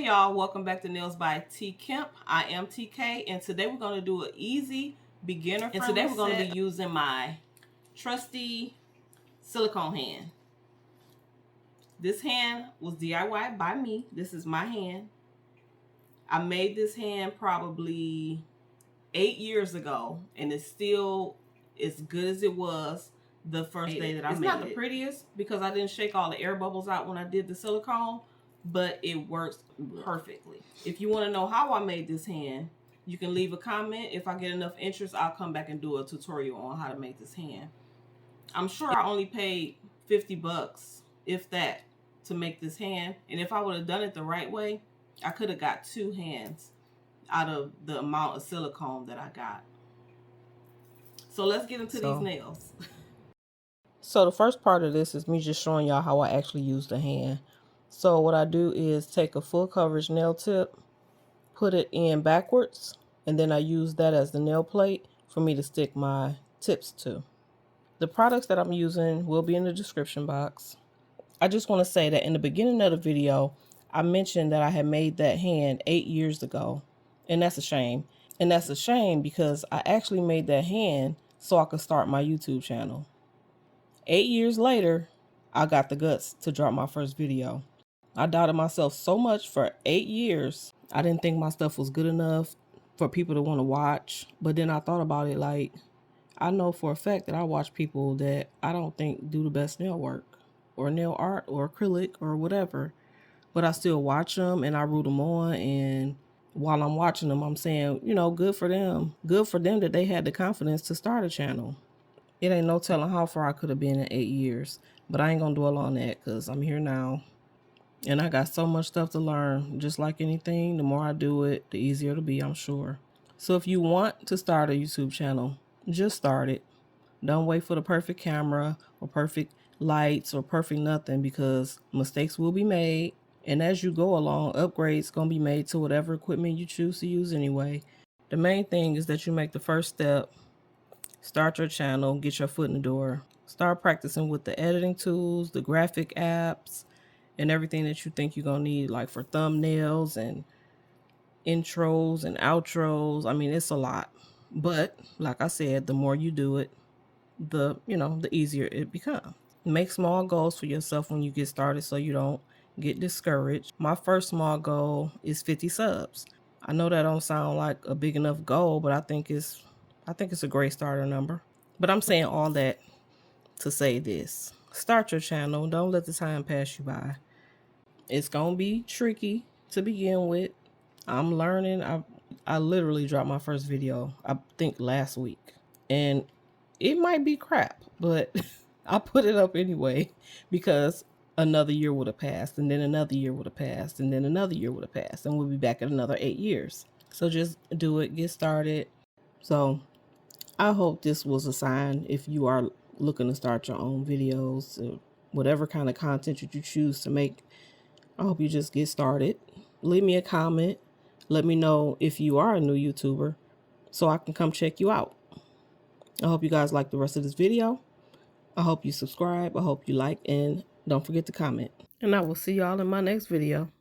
Hey y'all, welcome back to Nails by T Kemp. I am TK, and today we're going to do an easy beginner friendly set. And today we're going to be using my trusty silicone hand. This hand was DIY by me. This is my hand. I made this hand probably 8 years ago, and it's still as good as it was the first day that I made it. It's not the prettiest because I didn't shake all the air bubbles out when I did the silicone, but it works perfectly. If you want to know how I made this hand, you can leave a comment. If I get enough interest, I'll come back and do a tutorial on how to make this hand. I'm sure I only paid 50 bucks, if that, to make this hand. And if I would have done it the right way, I could have got 2 hands out of the amount of silicone that I got. So let's get into these nails. So the first part of this is me just showing y'all how I actually use the hand. So what I do is take a full coverage nail tip, put it in backwards, and then I use that as the nail plate for me to stick my tips to. The products that I'm using will be in the description box. I just want to say that in the beginning of the video, I mentioned that I had made that hand 8 years ago, and that's a shame. And that's a shame because I actually made that hand so I could start my YouTube channel. 8 years later, I got the guts to drop my first video. I doubted myself so much for 8 years. I didn't think my stuff was good enough for people to want to watch. But then I thought about it, like, I know for a fact that I watch people that I don't think do the best nail work or nail art or acrylic or whatever. But I still watch them and I root them on. And while I'm watching them, I'm saying, you know, good for them. Good for them that they had the confidence to start a channel. It ain't no telling how far I could have been in 8 years. But I ain't going to dwell on that because I'm here now. And I got so much stuff to learn. Just like anything, the more I do it, the easier it'll be, I'm sure. So if you want to start a YouTube channel, just start it. Don't wait for the perfect camera or perfect lights or perfect nothing, because mistakes will be made. And as you go along, upgrades going to be made to whatever equipment you choose to use anyway. The main thing is that you make the first step, start your channel, get your foot in the door. Start practicing with the editing tools, the graphic apps, and everything that you think you're going to need, like for thumbnails and intros and outros. I mean, it's a lot. But like I said, the more you do it, the easier it becomes. Make small goals for yourself when you get started so you don't get discouraged. My first small goal is 50 subs. I know that don't sound like a big enough goal, but I think it's a great starter number. But I'm saying all that to say this. Start your channel. Don't let the time pass you by. It's going to be tricky to begin with. I'm learning. I literally dropped my first video, I think last week. And it might be crap, but I put it up anyway because another year would have passed, and then another year would have passed, and then another year would have passed, and we'll be back at another 8 years. So just do it. Get started. So I hope this was a sign if you are looking to start your own videos, or whatever kind of content you choose to make. I hope you just get started. Leave me a comment. Let me know if you are a new YouTuber so I can come check you out. I hope you guys like the rest of this video. I hope you subscribe. I hope you like, and don't forget to comment. And I will see y'all in my next video.